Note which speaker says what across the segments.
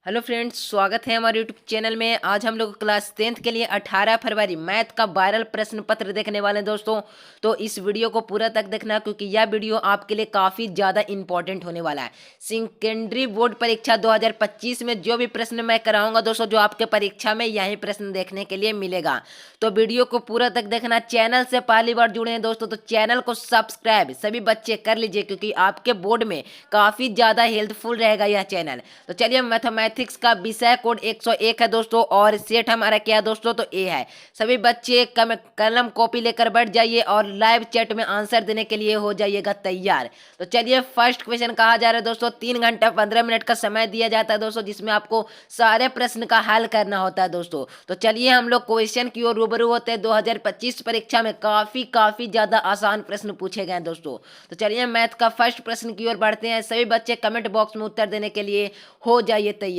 Speaker 1: Hello friends, स्वागत है हमारे यूट्यूब चैनल में। आज हम लोग क्लास 10th के लिए 18 फरवरी मैथ का वायरल प्रश्न पत्र देखने वाले हैं दोस्तों। तो इस वीडियो को पूरा तक देखना क्योंकि यह वीडियो आपके लिए काफ़ी ज़्यादा इंपॉर्टेंट होने वाला है। सेकेंडरी बोर्ड परीक्षा 2025 में जो भी प्रश्न मैं कराऊंगा दोस्तों, जो आपके परीक्षा में यही प्रश्न देखने के लिए मिलेगा। तो वीडियो को पूरा तक देखना। चैनल से पहली बार जुड़े हैं दोस्तों तो चैनल को सब्सक्राइब सभी बच्चे कर लीजिए क्योंकि आपके बोर्ड में काफ़ी ज़्यादा हेल्पफुल रहेगा यह चैनल। तो चलिए, मैथमेटिक्स का विषय कोड 101 है दोस्तों और सेट हमारा क्या है दोस्तों, तो ए है। सभी बच्चे कलम कॉपी लेकर बैठ जाइए और लाइव चैट में आंसर देने के लिए हो जाइएगा तैयार। तो चलिए, फर्स्ट क्वेश्चन कहा जा रहा है दोस्तों, 3 घंटा 15 मिनट का समय दिया जाता है दोस्तों, जिसमें आपको सारे प्रश्न का हल करना होता है दोस्तों। तो चलिए हम लोग क्वेश्चन की ओर रूबरू होते हैं। 2025 परीक्षा में काफी ज्यादा आसान प्रश्न पूछे गए हैं दोस्तों। तो चलिए मैथ का फर्स्ट प्रश्न की ओर बढ़ते हैं। सभी बच्चे कमेंट बॉक्स में उत्तर देने के लिए हो जाइए तैयार।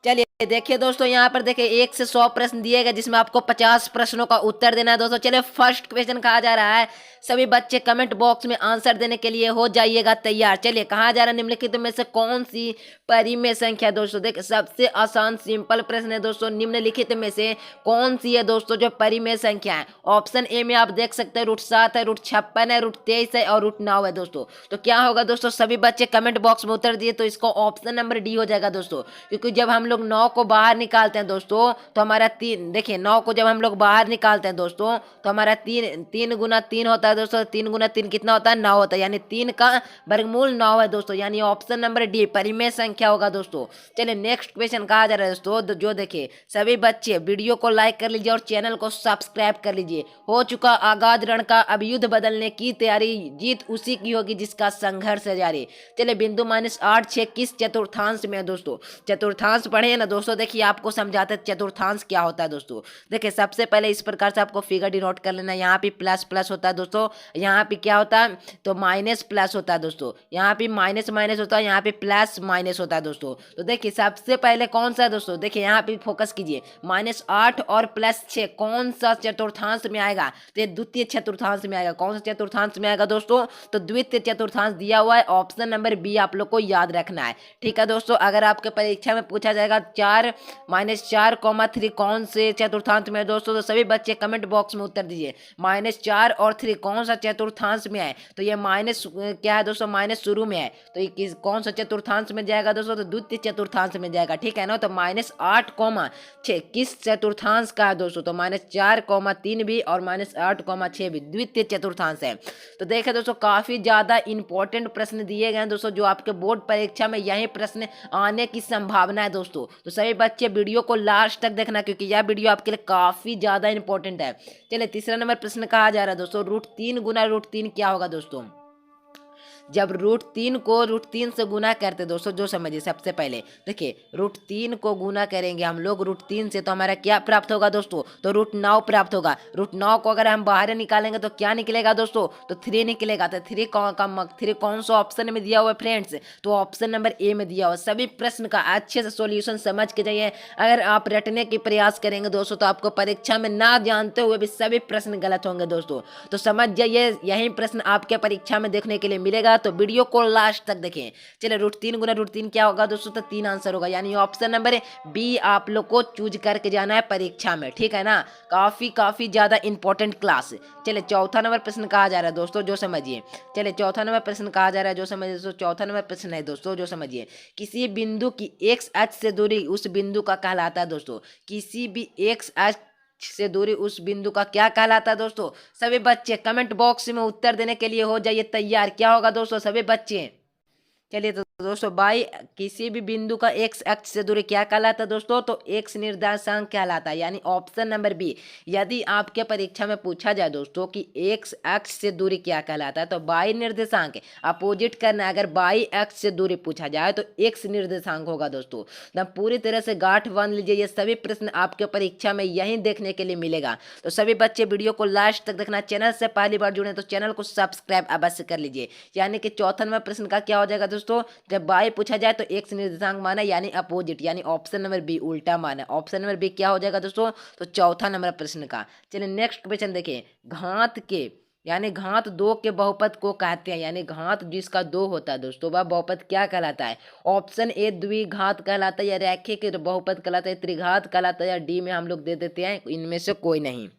Speaker 1: चलिए देखिए दोस्तों, यहाँ पर देखिए 1 से 100 प्रश्न दिए गए जिसमें आपको 50 प्रश्नों का उत्तर देना है दोस्तों। चलिए फर्स्ट क्वेश्चन कहा जा रहा है, सभी बच्चे कमेंट बॉक्स में आंसर देने के लिए हो जाइएगा तैयार। चलिए कहा जा रहा है, निम्नलिखित में से कौन सी परिमेय संख्या है दोस्तों। देखिए सबसे आसान सिंपल प्रश्न है दोस्तों, निम्नलिखित में से कौन सी है दोस्तों जो परिमेय संख्या है। ऑप्शन ए में आप देख सकते हैं √7 है, √56 है, √23 है और √9 है दोस्तों। तो क्या होगा दोस्तों, सभी बच्चे कमेंट बॉक्स में उत्तर दिए तो इसको ऑप्शन नंबर डी हो जाएगा दोस्तों। क्योंकि जब हम लोग 9 को बाहर निकालते हैं दोस्तों तो हमारा 3, देखिए 9 को जब हम लोग बाहर निकालते हैं दोस्तों तो हमारा 3 गुना 3 होता है दोस्तों। 3 गुना 3 कितना होता है, 9 होता है, यानी 3 का वर्गमूल 9 है दोस्तों, यानी ऑप्शन नंबर डी परिमेय संख्या होगा दोस्तों। चलिए नेक्स्ट क्वेश्चन कहा जा रहा है दोस्तों, जो देखिए सभी बच्चे वीडियो को लाइक कर लीजिए और चैनल को सब्सक्राइब कर लीजिए। हो चुका आगाज रण का, अब युद्ध बदलने की तैयारी, जीत उसी की होगी जिसका संघर्ष है जारी। चलिए बिंदु -8 6 किस चतुर्थांश में है दोस्तों। चतुर्थांश पढ़े ना दोस्तों, देखिए आपको समझाते हैं चतुर्थांश क्या होता है दोस्तों। देखिए सबसे पहले इस प्रकार से आपको फिगर डिनोट कर लेना है। यहाँ पे प्लस प्लस होता है दोस्तों, यहाँ पे क्या होता है तो माइनस प्लस होता है दोस्तों, यहाँ पे माइनस माइनस होता है, यहाँ पे प्लस माइनस होता है दोस्तों। तो देखिए सबसे पहले कौन सा है दोस्तों, देखिए यहाँ पे फोकस कीजिए, -8 और +6 कौन सा चतुर्थांश में आएगा, तो ये द्वितीय चतुर्थांश में आएगा। कौन सा चतुर्थांश में आएगा दोस्तों, तो द्वितीय चतुर्थांश दिया हुआ है, ऑप्शन नंबर बी आप लोग को याद रखना है। ठीक है दोस्तों, अगर आपके परीक्षा में पूछा जाएगा 4 -4, 3 कौन से चतुर्थांश में है दोस्तों, तो सभी बच्चे कमेंट बॉक्स में उत्तर दीजिए। -4 और 3 कौन सा चतुर्थांश में है, तो ये माइनस क्या है दोस्तों, माइनस शुरू में है, तो ये किस कौन सा चतुर्थांश में जाएगा दोस्तों, तो द्वितीय चतुर्थांश में जाएगा। ठीक है ना, तो -8, 6 किस चतुर्थांश का है दोस्तों, तो -4, 3 भी और -8, 6 भी द्वितीय चतुर्थांश है। तो देखिए दोस्तों काफी ज्यादा इंपॉर्टेंट प्रश्न दिए गए हैं दोस्तों, जो आपके बोर्ड परीक्षा में यही प्रश्न आने की संभावना है दोस्तों। तो सभी बच्चे वीडियो को लास्ट तक देखना क्योंकि यह वीडियो आपके लिए काफी ज्यादा इंपॉर्टेंट है। चलिए तीसरा नंबर प्रश्न कहा जा रहा है दोस्तों, √3 गुना √3 क्या होगा दोस्तों। जब √3 को √3 से गुना करते दोस्तों, जो समझिए सबसे पहले देखिए √3 को गुना करेंगे हम लोग √3 से तो हमारा क्या प्राप्त होगा दोस्तों, तो √9 प्राप्त होगा। √9 को अगर हम बाहर निकालेंगे तो क्या निकलेगा दोस्तों, तो 3 निकलेगा। तो 3 कौन सा ऑप्शन में दिया हुआ है फ्रेंड्स, तो ऑप्शन नंबर ए में दिया हुआ। सभी प्रश्न का अच्छे से सोल्यूशन समझ के जाइए। अगर आप रटने की प्रयास करेंगे दोस्तों तो आपको परीक्षा में ना जानते हुए भी सभी प्रश्न गलत होंगे दोस्तों। तो समझ जाइए, यही प्रश्न आपके परीक्षा में देखने के लिए मिलेगा, तो वीडियो को लास्ट तक देखें। चलिए √3 गुना √3 क्या होगा दोस्तों, तो 3 आंसर होगा, यानी ऑप्शन नंबर बी आप लोग को चूज करके जाना है परीक्षा में। ठीक है ना, काफी ज्यादा इंपॉर्टेंट क्लास। चलिए चौथा नंबर प्रश्न कहा जा रहा है दोस्तों, जो समझिए। चलिए चौथा नंबर प्रश्न कहा जा रहा है, जो समझिए दोस्तों। चौथा नंबर प्रश्न है दोस्तों, जो समझिए, किसी बिंदु की x अक्ष से दूरी उस बिंदु का कहलाता है दोस्तों। किसी भी x अक्ष से दूरी उस बिंदु का क्या कहलाता है दोस्तों। सभी बच्चे कमेंट बॉक्स में उत्तर देने के लिए हो जाइए तैयार। क्या होगा दोस्तों सभी बच्चे। चलिए तो दोस्तों बाई किसी भी बिंदु का x अक्ष से दूरी क्या कहलाता है दोस्तों, तो x निर्देशांक कहलाता है, यानी ऑप्शन नंबर बी। यदि आपके परीक्षा में पूछा जाए दोस्तों कि x अक्ष से दूरी क्या कहलाता है, तो बाई निर्देशांक अपोजिट करना है। अगर बाई अक्ष से दूरी पूछा जाए तो x निर्देशांक होगा दोस्तों। तो पूरी तरह से गांठ बांध लीजिए, ये सभी प्रश्न आपके परीक्षा में यही देखने के लिए मिलेगा। तो सभी बच्चे वीडियो को लास्ट तक देखना। चैनल से पहली बार जुड़े तो चैनल को सब्सक्राइब अवश्य कर लीजिए। यानी कि चौथा नंबर प्रश्न का क्या हो जाएगा दोस्तों, जब बाई पूछा जाए तो x निर्देशांक माना यानी अपोजिट, यानी ऑप्शन नंबर बी उल्टा माना। ऑप्शन नंबर बी क्या हो जाएगा दोस्तों, तो चौथा नंबर प्रश्न का। चलिए नेक्स्ट क्वेश्चन देखिए, घात के यानी घात दो के बहुपद को कहते हैं, यानी घात जिसका दो होता है दोस्तों वह बहुपद क्या कहलाता है? ऑप्शन ए द्विघात कहलाता है, या रैखिक बहुपद कहलाता है, त्रिघात कहलाता है, या डी में हम लोग दे देते हैं इनमें से कोई नहीं।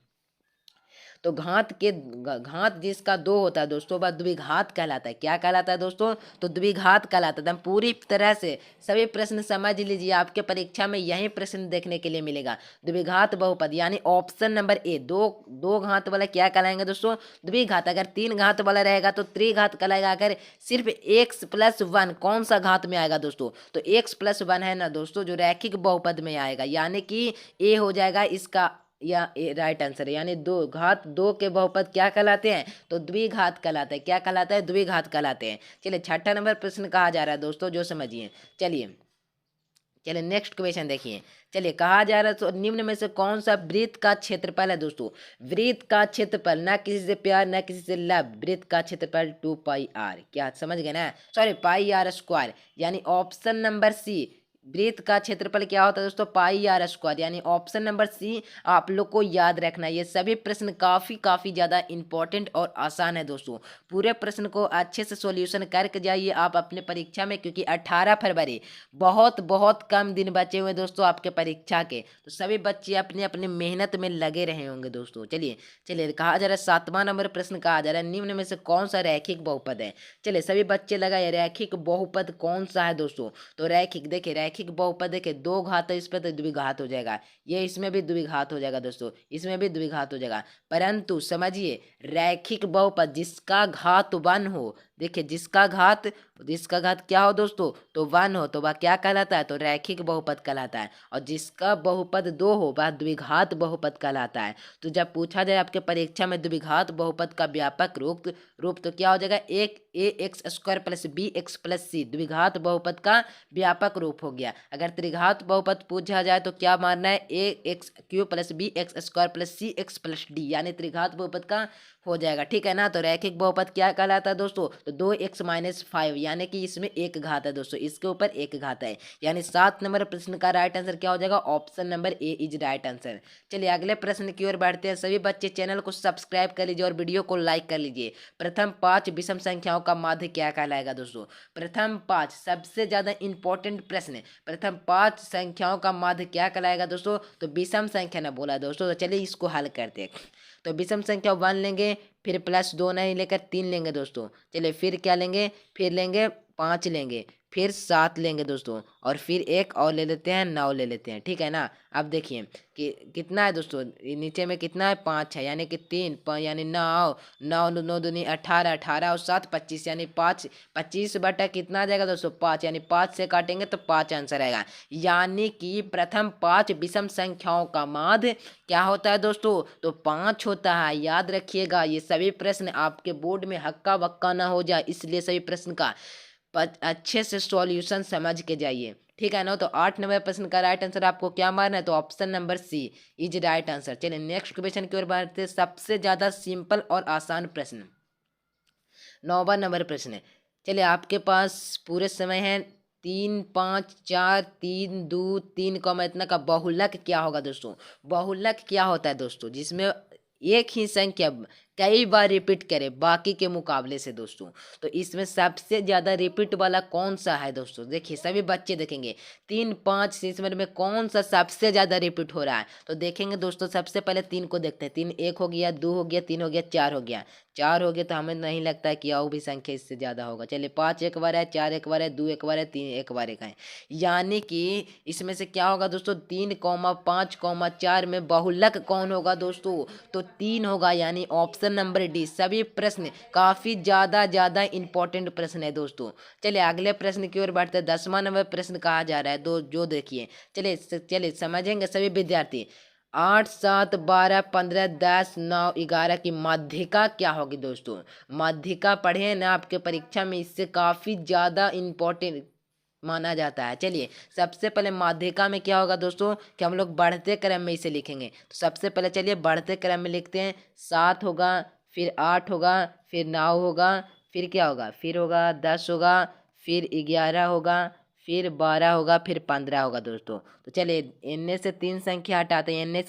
Speaker 1: तो घात जिसका दो होता है दोस्तों वह द्विघात कहलाता है। क्या कहलाता है दोस्तों? तो द्विघात कहलाता है। हम पूरी तरह से सभी प्रश्न समझ लीजिए, आपके परीक्षा में यही प्रश्न देखने के लिए मिलेगा। द्विघात बहुपद यानी ऑप्शन नंबर ए, दो घात वाला क्या कहलाएंगे दोस्तों? द्विघात। अगर तीन घात वाला रहेगा तो त्रिघात कहलाएगा। अगर सिर्फ x+1 कौन सा घात में आएगा दोस्तों? तो x+1 है ना दोस्तों जो रैखिक बहुपद में आएगा, यानी कि ए हो जाएगा इसका, या राइट आंसर है। यानी दो घात दो के बहुपद क्या कहलाते हैं? तो द्विघात कहलाते हैं। क्या कहलाता है? द्विघात कहलाते हैं। चलिए छठा नंबर प्रश्न कहा जा रहा है दोस्तों, जो समझिए। चलिए नेक्स्ट क्वेश्चन देखिए। चलिए कहा जा रहा है तो निम्न में से कौन सा वृत्त का क्षेत्रफल है दोस्तों? वृत्त का क्षेत्रफल, ना किसी से प्यार ना किसी से लव, वृत्त का क्षेत्रफल 2πr। क्या समझ गए ना? सॉरी, πr², यानी ऑप्शन नंबर सी। वृत्त का क्षेत्रफल क्या होता है दोस्तों? πr², यानी ऑप्शन नंबर सी आप लोग को याद रखना है। ये सभी प्रश्न काफ़ी ज़्यादा इंपॉर्टेंट और आसान है दोस्तों। पूरे प्रश्न को अच्छे से सॉल्यूशन करके जाइए आप अपने परीक्षा में, क्योंकि 18 फरवरी बहुत कम दिन बचे हुए दोस्तों आपके परीक्षा के। तो सभी बच्चे अपने अपने मेहनत में लगे रहे होंगे दोस्तों। चलिए कहा जा रहा है 7वां नंबर प्रश्न कहा जा रहा है निम्न में से कौन सा रैखिक बहुपद है? चलिए सभी बच्चे लगाए रैखिक बहुपद कौन सा है दोस्तों? तो रैखिक, देखिए रैखिक बहुपद देखिए दो घात है, इस पर तो द्विघात हो जाएगा, ये इसमें भी द्विघात हो जाएगा दोस्तों, इसमें भी द्विघात हो जाएगा। परंतु समझिए रैखिक बहुपद जिसका घात 1 हो, देखिए जिसका घात क्या हो दोस्तों? तो 1 हो, तो वह क्या कहलाता है? तो रैखिक बहुपद कहलाता है। और जिसका बहुपद 2 हो वह द्विघात बहुपद कहलाता है। तो जब पूछा जाए आपके परीक्षा में द्विघात बहुपद का व्यापक रूप तो क्या हो जाएगा? एक ax² + bx+c, द्विघात बहुपद का व्यापक रूप हो गया। अगर त्रिघात बहुपद पूछा जाए तो क्या मानना है? ax³ + bx² + cx+d, यानी त्रिघात बहुपद का हो जाएगा। ठीक है ना? तो रैखिक बहुपद क्या कहलाता है दोस्तों? तो 2x-5, यानी कि इसमें एक घात है दोस्तों, इसके ऊपर एक घात है। यानी 7 नंबर प्रश्न का राइट आंसर क्या हो जाएगा? Option number A is right answer. चलिए अगले प्रश्न की ओर बढ़ते हैं। सभी बच्चे चैनल को सब्सक्राइब कर लीजिए और वीडियो को लाइक कर लीजिए। प्रथम 5 विषम संख्याओं का माध्य क्या कहलाएगा दोस्तों? प्रथम 5 सबसे ज्यादा इंपॉर्टेंट प्रश्न, प्रथम 5 संख्याओं का माध्य क्या कहलाएगा दोस्तों? तो विषम संख्या ना बोला दोस्तों। तो चलिए इसको हल करते हैं। तो विषम संख्या 1 लेंगे, फिर +2 नहीं लेकर 3 लेंगे दोस्तों। चलिए फिर क्या लेंगे? फिर लेंगे 5 लेंगे, फिर 7 लेंगे दोस्तों, और फिर एक और ले लेते हैं, 9 ले लेते हैं। ठीक है ना? अब देखिए कि कितना है दोस्तों, नीचे में कितना है? 5 है, यानी कि 3 यानी 9 9 9 दूनी 18, 18 और 7 25, यानी 5 25 बटा कितना आ जाएगा दोस्तों? 5, यानी 5 से काटेंगे तो 5 आंसर आएगा। यानी कि प्रथम 5 विषम संख्याओं का माध्य क्या होता है दोस्तों? तो 5 होता है। याद रखिएगा ये सभी प्रश्न आपके बोर्ड में हक्का बक्का ना हो जाए, इसलिए सभी प्रश्न का अच्छे से सॉल्यूशन समझ के जाइए। ठीक है ना? तो 8 नंबर प्रश्न का राइट आंसर आपको क्या मारना है? तो option number c is right answer. चलिए नेक्स्ट क्वेश्चन की ओर बढ़ते हैं। सबसे ज्यादा सिंपल और आसान प्रश्न, 9वां नंबर प्रश्न है। चलिए आपके पास पूरे समय है 3 5 4 3 2 3 इतना का बहुलक क्या होगा दोस्तों? बहुलक क्या होता है दोस्तों? जिसमें एक ही संख्या कई बार रिपीट करे बाकी के मुकाबले से दोस्तों। तो इसमें सबसे ज्यादा रिपीट वाला कौन सा है दोस्तों? देखिए सभी बच्चे देखेंगे 3 5 से इसमें में कौन सा सबसे ज्यादा रिपीट हो रहा है। तो देखेंगे दोस्तों, सबसे पहले 3 को देखते हैं। 3 1 हो गया, 2 हो गया, 3 हो गया, 4 हो गया। 4 हो गया तो हमें नहीं लगता है कि और भी संख्या इससे ज्यादा होगा। चलिए 5 एक बार है, 4 एक बार है, 2 एक बार है, 3 एक बार है। यानी कि इसमें से क्या होगा दोस्तों? 3, 5, 4 में बहुलक कौन होगा दोस्तों? तो 3 होगा, यानी ऑप्शन नंबर डी। सभी प्रश्न काफी ज्यादा इंपॉर्टेंट प्रश्न है दोस्तों। चलिए अगले प्रश्न की ओर बढ़ते हैं। 10वां नंबर प्रश्न कहा जा रहा है जो देखिए। चलिए समझेंगे सभी विद्यार्थी। 8 7 12 15 10 9 11 की माध्यिका क्या होगी दोस्तों? माध्यिका पढ़े ना आपके परीक्षा में, इससे काफी ज्यादा इंपॉर्टेंट माना जाता है। चलिए सबसे पहले माध्यिका में क्या होगा दोस्तों कि हम लोग बढ़ते क्रम में इसे लिखेंगे। तो सबसे पहले चलिए बढ़ते क्रम में लिखते हैं। 7 होगा, फिर 8 होगा, फिर 9 होगा, फिर क्या होगा? फिर होगा 10 होगा, फिर 11 होगा, फिर 12 होगा, फिर 15 होगा दोस्तों। तो चलिए इनमें से 3 संख्या हटाते हैं।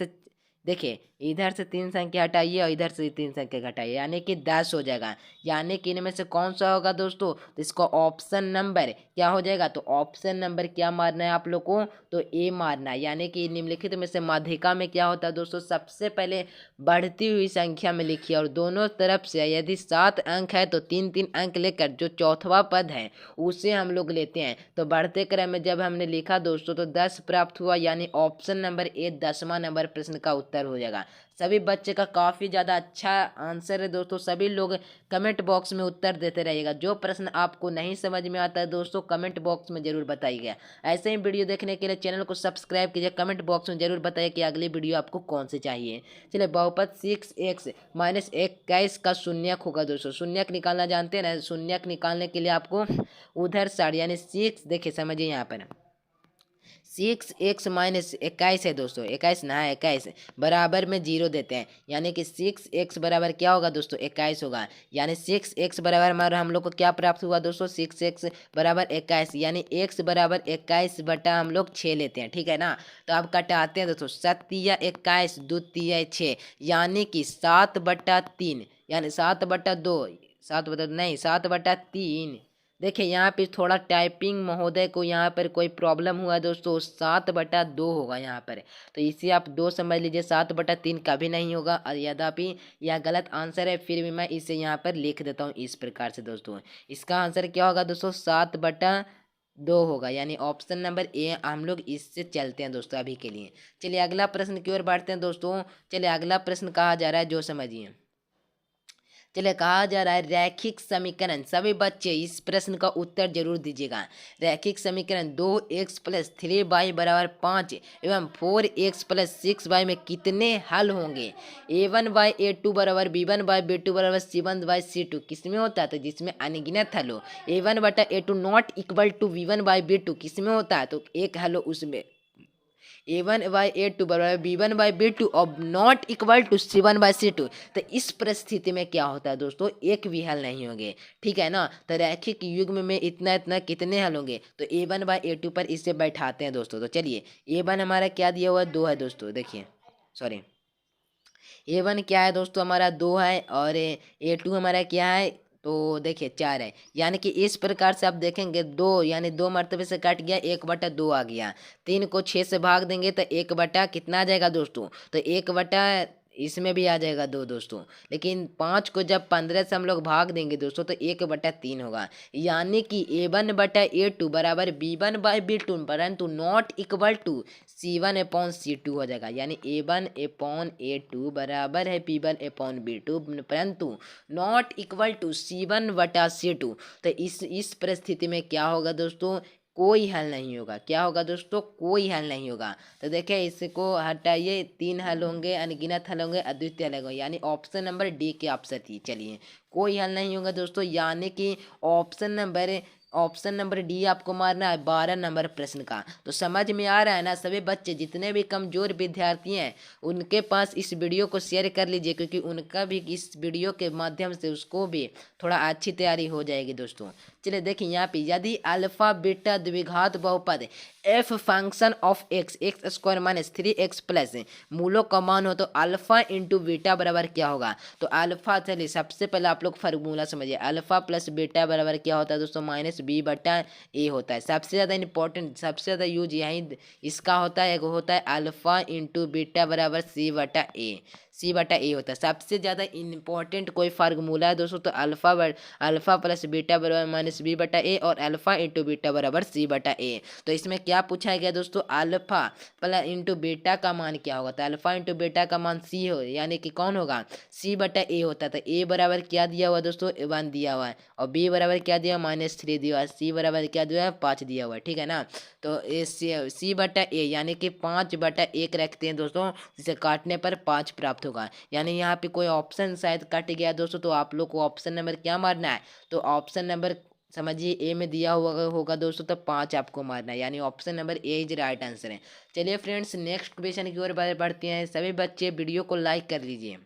Speaker 1: देखिए इधर से 3 संख्या हटाइए और इधर से 3 संख्या घटाइए, यानी कि 10 हो जाएगा। यानी कि इनमें से कौन सा होगा दोस्तों, तो इसको ऑप्शन नंबर क्या हो जाएगा, तो ऑप्शन नंबर क्या मारना है आप लोग को, तो ए मारना है। यानी कि निम्नलिखित में से माध्यिका में क्या होता है दोस्तों, सबसे पहले बढ़ती हुई संख्या में लिखिए और दोनों तरफ से यदि 7 अंक है तो 3-3 अंक लेकर जो चौथवा पद है उसे हम लोग लेते हैं। तो बढ़ते क्रम में जब हमने लिखा दोस्तों तो 10 प्राप्त हुआ, यानी ऑप्शन नंबर ए 10वां नंबर प्रश्न का उत्तर हो जाएगा। सभी बच्चे का काफ़ी ज़्यादा अच्छा आंसर है दोस्तों। सभी लोग कमेंट बॉक्स में उत्तर देते रहिएगा। जो प्रश्न आपको नहीं समझ में आता है दोस्तों कमेंट बॉक्स में ज़रूर बताइएगा। ऐसे ही वीडियो देखने के लिए चैनल को सब्सक्राइब कीजिए। कमेंट बॉक्स में ज़रूर बताइए कि अगली वीडियो आपको कौन सी चाहिए। चलिए बहुपद 6x माइनस 21 का शून्यक होगा दोस्तों। शून्यक निकालना जानते हैं ना, शून्यक निकालने के लिए आपको उधर साइड यानी 6, देखिए समझिए यहाँ पर 6x माइनस 21 है दोस्तों, 21 ना 21 बराबर में 0 देते हैं, यानी कि 6x बराबर क्या होगा दोस्तों 21 होगा। यानी 6x बराबर हमारा हम लोग को क्या प्राप्त हुआ दोस्तों, 6x बराबर 21, यानी x बराबर 21 बटा हम लोग 6 लेते हैं, ठीक है ना। तो आप कटाते हैं दोस्तों, 7×21 2×6, यानी कि 7/3, यानी 7/2, 7/3। देखिए यहाँ पे थोड़ा टाइपिंग महोदय को यहाँ पर कोई प्रॉब्लम हुआ है दोस्तों, 7/2 होगा यहाँ पर। तो इसे आप 2 समझ लीजिए, 7/3 कभी नहीं होगा। और यद्यपि यह गलत आंसर है फिर भी मैं इसे यहाँ पर लिख देता हूँ इस प्रकार से दोस्तों। इसका आंसर क्या होगा दोस्तों, 7/2 होगा, यानी ऑप्शन नंबर ए। हम लोग इससे चलते हैं दोस्तों अभी के लिए। चलिए अगला प्रश्न की ओर बढ़ते हैं दोस्तों। चलिए अगला प्रश्न कहा जा रहा है, जो समझिए। चलिए कहा जा रहा है रैखिक समीकरण, सभी बच्चे इस प्रश्न का उत्तर जरूर दीजिएगा। रैखिक समीकरण 2x प्लस 3y बराबर 5 एवं 4x प्लस 6y में कितने हल होंगे। a1/a2 बराबर b1/b2 बराबर c1/c2 किसमें होता है, तो जिसमें अनगिनत हल हो। a1/a2 not equal to b1/b2 किसमें होता है, तो एक हल हो उसमें। a1/a2 बराबर b1/b2 और नॉट इक्वल टू c1/c2, तो इस परिस्थिति में क्या होता है दोस्तों, एक भी हल नहीं होंगे, ठीक है ना। तो रैखिक युग्म में इतना इतना कितने हल होंगे, तो a1/a2 पर इसे बैठाते हैं दोस्तों। तो चलिए a1 हमारा क्या दिया हुआ है, 2 है दोस्तों, देखिए सॉरी a1 क्या है दोस्तों हमारा 2 है, और a2 हमारा क्या है, तो देखिए 4 है। यानी कि इस प्रकार से आप देखेंगे 2, यानी 2 मरतबे से कट गया, 1/2 आ गया। 3 को 6 से भाग देंगे तो 1 बटा कितना आ जाएगा दोस्तों, तो 1 बटा इसमें भी आ जाएगा 2 दोस्तों। लेकिन 5 को जब 15 से हम लोग भाग देंगे दोस्तों तो 1/3 होगा। यानी कि a1/a2 बराबर b1/b2 परंतु नॉट इक्वल टू c1/c2 हो जाएगा। यानी a1/a2 बराबर है b1/b2 परंतु नॉट इक्वल टू c1/c2। तो इस परिस्थिति में क्या होगा दोस्तों, कोई हल नहीं होगा। क्या होगा दोस्तों, कोई हल नहीं होगा। तो देखिए इसको हटाइए, 3 हल होंगे, अनगिनत हल होंगे, अद्वितीय हल होंगे, यानी ऑप्शन नंबर डी के आप सही। चलिए कोई हल नहीं होगा दोस्तों, यानी कि ऑप्शन नंबर डी आपको मारना है 12 नंबर प्रश्न का। तो समझ में आ रहा है ना सभी बच्चे, जितने भी कमजोर विद्यार्थी हैं उनके पास इस वीडियो को शेयर कर लीजिए, क्योंकि उनका भी इस वीडियो के माध्यम से उसको भी थोड़ा अच्छी तैयारी हो जाएगी दोस्तों। चलिए देखिए यहाँ पे, यदि अल्फा बीटा द्विघात बहुपद F function of X square minus 3x plus मूलों का मान हो तो अल्फा इंटू बीटा बराबर क्या होगा। तो अल्फा, चलिए सबसे पहले आप लोग फार्मूला समझिए। अल्फा प्लस बीटा बराबर क्या होता है दोस्तों, -b/a होता है। सबसे ज़्यादा इंपॉर्टेंट, सबसे ज़्यादा यूज यहीं इसका होता है, एक होता है अल्फा इंटू बीटा बराबर c/a होता है। सबसे ज़्यादा इंपॉर्टेंट कोई फार्मूला है दोस्तों, तो अल्फा प्लस बीटा बराबर -b/a और अल्फा इंटू बीटा बराबर c/a। तो इसमें क्या पूछा गया दोस्तों, अल्फा प्लस इंटू बीटा का मान क्या होगा, तो अल्फा इंटू बीटा का मान c हो, यानी कि कौन होगा, c/a होता है। तो a बराबर क्या दिया हुआ दोस्तों, 1 दिया हुआ है, और b बराबर क्या दिया हुआ, -3 दिया हुआ है, c बराबर क्या दिया हुआ है, 5 दिया हुआ है, ठीक है ना। तो ये c/a यानी कि 5/1 रखते हैं दोस्तों, जिसे काटने पर 5 प्राप्त होगा। यानी यहाँ पे कोई ऑप्शन शायद कट गया दोस्तों, तो आप लोग को ऑप्शन नंबर क्या मारना है, तो ऑप्शन नंबर समझिए ए में दिया हुआ होगा दोस्तों, तो 5 आपको मारना है, यानी option number A is right answer है। चलिए फ्रेंड्स नेक्स्ट क्वेश्चन की ओर बढ़ते हैं। सभी बच्चे वीडियो को लाइक कर लीजिए।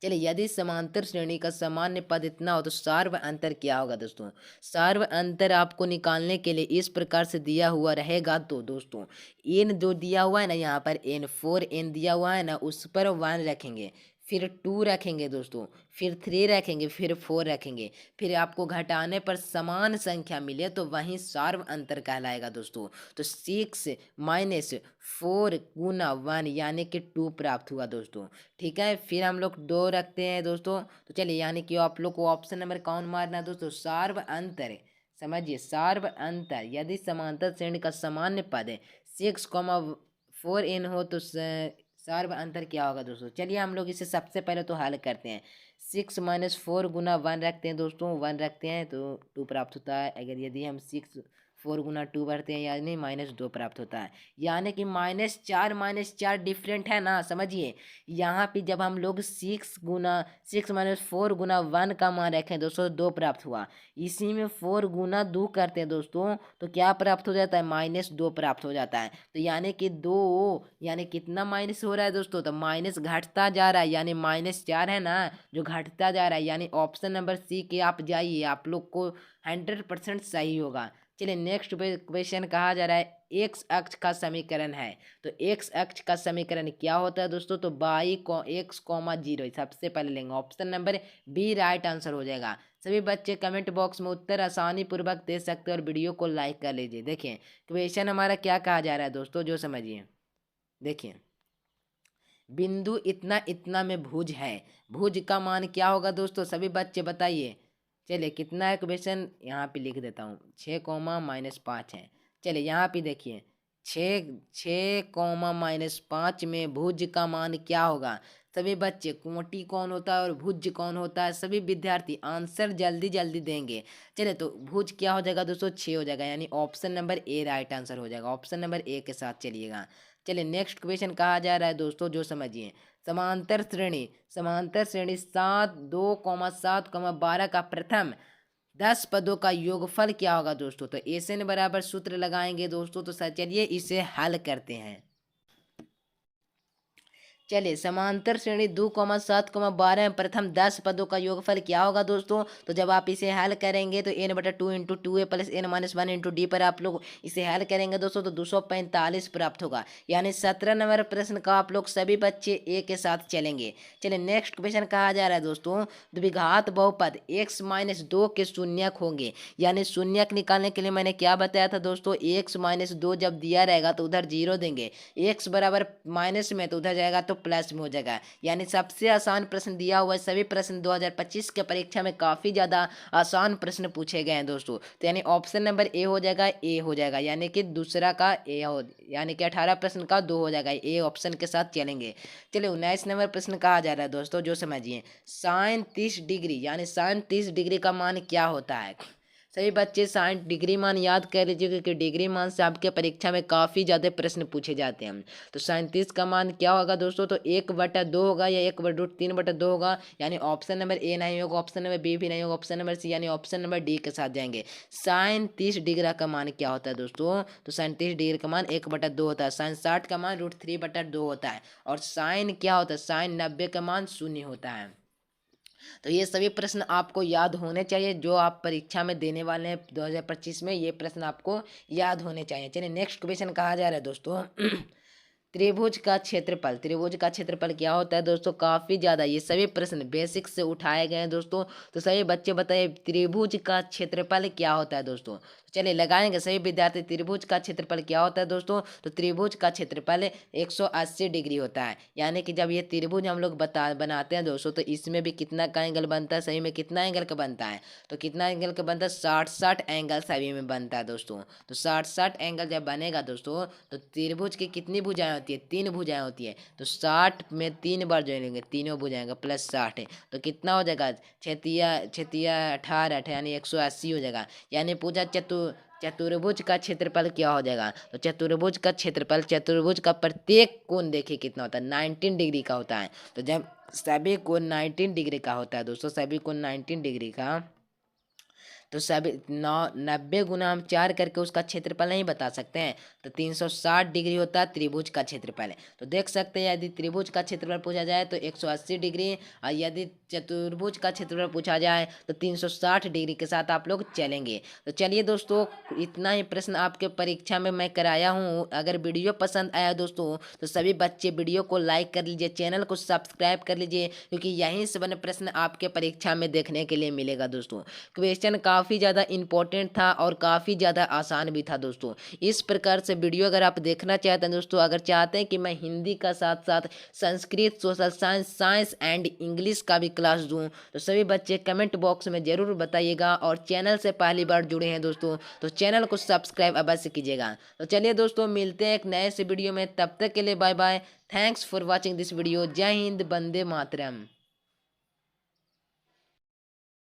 Speaker 1: चलिए, यदि समांतर श्रेणी का सामान्य पद इतना हो तो सार्व अंतर क्या होगा दोस्तों। सार्व अंतर आपको निकालने के लिए इस प्रकार से दिया हुआ रहेगा। तो दोस्तों एन जो दिया हुआ है ना, यहाँ पर एन 4n दिया हुआ है ना, उस पर 1 रखेंगे, फिर 2 रखेंगे दोस्तों, फिर 3 रखेंगे, फिर 4 रखेंगे, फिर आपको घटाने पर समान संख्या मिले तो वही सार्व अंतर कहलाएगा दोस्तों। तो 6 - 4 गुना 1 यानी कि 2 प्राप्त हुआ दोस्तों। ठीक है, फिर हम लोग 2 रखते हैं दोस्तों। तो चलिए, यानी कि आप लोग को ऑप्शन नंबर कौन मारना है दोस्तों, सार्व अंतर। समझिए, सार्व अंतर यदि समांतर श्रेणी का सामान्य पद है 6,4n हो तो सार्व अंतर क्या होगा दोस्तों। चलिए, हम लोग इसे सबसे पहले तो हल करते हैं। 6 - 4 गुना 1 रखते हैं दोस्तों, 1 रखते हैं तो 2 प्राप्त होता है। अगर यदि हम 4 गुना 2 बढ़ते हैं यानी -2 प्राप्त होता है। यानी कि -4 डिफरेंट है ना, समझिए। यहाँ पे जब हम लोग 6 - 4 गुना 1 का मान रखें दोस्तों, 2 प्राप्त हुआ। इसी में 4 गुना 2 करते हैं दोस्तों तो क्या प्राप्त हो जाता है, -2 प्राप्त हो जाता है। तो यानी कि 2, यानी कितना माइनस हो रहा है दोस्तों, तो माइनस घटता जा रहा है, यानी -4 है ना जो घटता जा रहा है। यानी ऑप्शन नंबर सी के आप जाइए, आप लोग को 100% सही होगा। चलिए, नेक्स्ट क्वेश्चन कहा जा रहा है एक्स अक्ष का समीकरण है। तो एक्स अक्ष का समीकरण क्या होता है दोस्तों, तो बाई को एक्स कॉमा 0 सबसे पहले लेंगे। Option number b right answer हो जाएगा। सभी बच्चे कमेंट बॉक्स में उत्तर आसानी पूर्वक दे सकते हैं और वीडियो को लाइक कर लीजिए। देखिए, क्वेश्चन हमारा क्या कहा जा रहा है दोस्तों, जो समझिए। देखिए, बिंदु इतना इतना में भुज है, भुज का मान क्या होगा दोस्तों, सभी बच्चे बताइए। चलिए, कितना है क्वेश्चन यहाँ पे लिख देता हूँ, 6, -5 है। चलिए, यहाँ पे देखिए, 6, -5 में भुज का मान क्या होगा। सभी बच्चे, कोटि कौन होता है और भुज कौन होता है, सभी विद्यार्थी आंसर जल्दी जल्दी देंगे। चलिए, तो भुज क्या हो जाएगा दोस्तों, 6 हो जाएगा, यानी option number A right answer हो जाएगा। ऑप्शन नंबर ए के साथ चलिएगा। चलिए, नेक्स्ट क्वेश्चन कहा जा रहा है दोस्तों, जो समझिए। समांतर श्रेणी 2, 7, 12 का प्रथम 10 पदों का योगफल क्या होगा दोस्तों। तो एन बराबर सूत्र लगाएंगे दोस्तों। तो चलिए इसे हल करते हैं। चलिए, समांतर श्रेणी 2, 7, 12 में प्रथम 10 पदों का योगफल क्या होगा दोस्तों। तो जब आप इसे हल करेंगे तो n/2 × 2a + n-1 × d पर आप लोग इसे हल करेंगे दोस्तों तो 245 प्राप्त होगा। यानी 17 नंबर प्रश्न का आप लोग सभी बच्चे ए के साथ चलेंगे। चलिए, नेक्स्ट क्वेश्चन कहा जा रहा है दोस्तों, द्विघात बहुपद x - 2 के शून्यक होंगे। यानी शून्यक निकालने के लिए मैंने क्या बताया था दोस्तों, x - 2 जब दिया रहेगा तो उधर 0 देंगे, x बराबर माइनस में तो उधर जाएगा तो प्लस में हो जाएगा। यानी सबसे आसान प्रश्न दिया हुआ है। सभी प्रश्न 2025 के परीक्षा में काफी ज्यादा आसान प्रश्न पूछे गए हैं दोस्तों। तो यानी ऑप्शन नंबर ए हो जाएगा, ए हो जाएगा, यानी कि दूसरा का ए हो, यानी कि 18 प्रश्न का 2 हो जाएगा, ए ऑप्शन के साथ चलेंगे। चलिए, 19 नंबर प्रश्न कहा जा रहा है दोस्तों, जो समझिए। साइन 30 डिग्री, यानी साइन 30 डिग्री का मान क्या होता है। सभी बच्चे 60 डिग्री मान याद कर लीजिए, क्योंकि डिग्री मान से आपके परीक्षा में काफ़ी ज़्यादा प्रश्न पूछे जाते हैं। तो 37 का मान क्या होगा दोस्तों, तो 1/2 होगा या 1/3/2 होगा। यानी ऑप्शन नंबर ए नहीं होगा, ऑप्शन नंबर बी भी नहीं होगा, ऑप्शन नंबर सी यानी ऑप्शन नंबर डी के साथ जाएंगे। 30 डिग्री का मान क्या होता है दोस्तों, तो 30 डिग्री का मान 1/2 होता है। 60 का मान √3/2 होता है। और साइन क्या होता है, साइन 90 का मान 0 होता है। तो ये सभी प्रश्न आपको याद होने चाहिए, जो आप परीक्षा में देने वाले हैं 2025 में, ये प्रश्न आपको याद होने चाहिए। चलिए, नेक्स्ट क्वेश्चन कहा जा रहा है दोस्तों त्रिभुज का क्षेत्रफल क्या होता है दोस्तों। काफी ज्यादा ये सभी प्रश्न बेसिक से उठाए गए हैं दोस्तों। तो सभी बच्चे बताइए, त्रिभुज का क्षेत्रफल क्या होता है दोस्तों। चलिए, लगाएंगे सभी विद्यार्थी, त्रिभुज का क्षेत्रफल क्या होता है दोस्तों। तो त्रिभुज का क्षेत्रफल 180 डिग्री होता है। यानी कि जब ये त्रिभुज हम लोग बनाते हैं दोस्तों, तो इसमें भी कितना का एंगल बनता है, सही में कितना एंगल का बनता है, तो कितना एंगल का बनता है, 60 एंगल सभी में बनता है दोस्तों। तो 60 एंगल जब बनेगा दोस्तों, तो त्रिभुज की कितनी भुजाएं होती है, 3 भुजाएं होती है। तो 60 में 3 बार जोड़ेंगे, तीनों भुजाएंगे प्लस 60 है, तो कितना हो जाएगा, छतिया छतिया 18 यानी 180 हो जाएगा। यानी पूजा चतुर्भुज का क्षेत्रफल क्या हो जाएगा, तो चतुर्भुज का प्रत्येक कोण देखिए कितना होता है, 19 डिग्री का होता है। तो जब सभी कोण 19 डिग्री का होता है दोस्तों, सभी कोण 19 डिग्री का तो सभी 90 गुना हम 4 करके उसका क्षेत्रफल नहीं बता सकते हैं। तो 360 डिग्री होता है त्रिभुज का क्षेत्रफल। तो देख सकते हैं यदि त्रिभुज का क्षेत्रफल पूछा जाए तो 180 डिग्री, और यदि चतुर्भुज का क्षेत्रफल पूछा जाए तो 360 डिग्री के साथ आप लोग चलेंगे। तो चलिए दोस्तों, इतना ही प्रश्न आपके परीक्षा में मैं कराया हूँ। अगर वीडियो पसंद आया दोस्तों तो सभी बच्चे वीडियो को लाइक कर लीजिए, चैनल को सब्सक्राइब कर लीजिए, क्योंकि यहीं से बने प्रश्न आपके परीक्षा में देखने के लिए मिलेगा दोस्तों। क्वेश्चन काफ़ी ज़्यादा इंपॉर्टेंट था और काफ़ी ज़्यादा आसान भी था दोस्तों। इस प्रकार से वीडियो अगर आप देखना चाहते हैं दोस्तों, अगर चाहते हैं कि मैं हिंदी का साथ साथ Sanskrit, social science, science and English का भी क्लास दूं, तो सभी बच्चे कमेंट बॉक्स में ज़रूर बताइएगा। और चैनल से पहली बार जुड़े हैं दोस्तों तो चैनल को सब्सक्राइब अवश्य कीजिएगा। तो चलिए दोस्तों, मिलते हैं एक नए से वीडियो में, तब तक के लिए bye bye. Thanks for watching this video. जय हिंद, वंदे मातरम।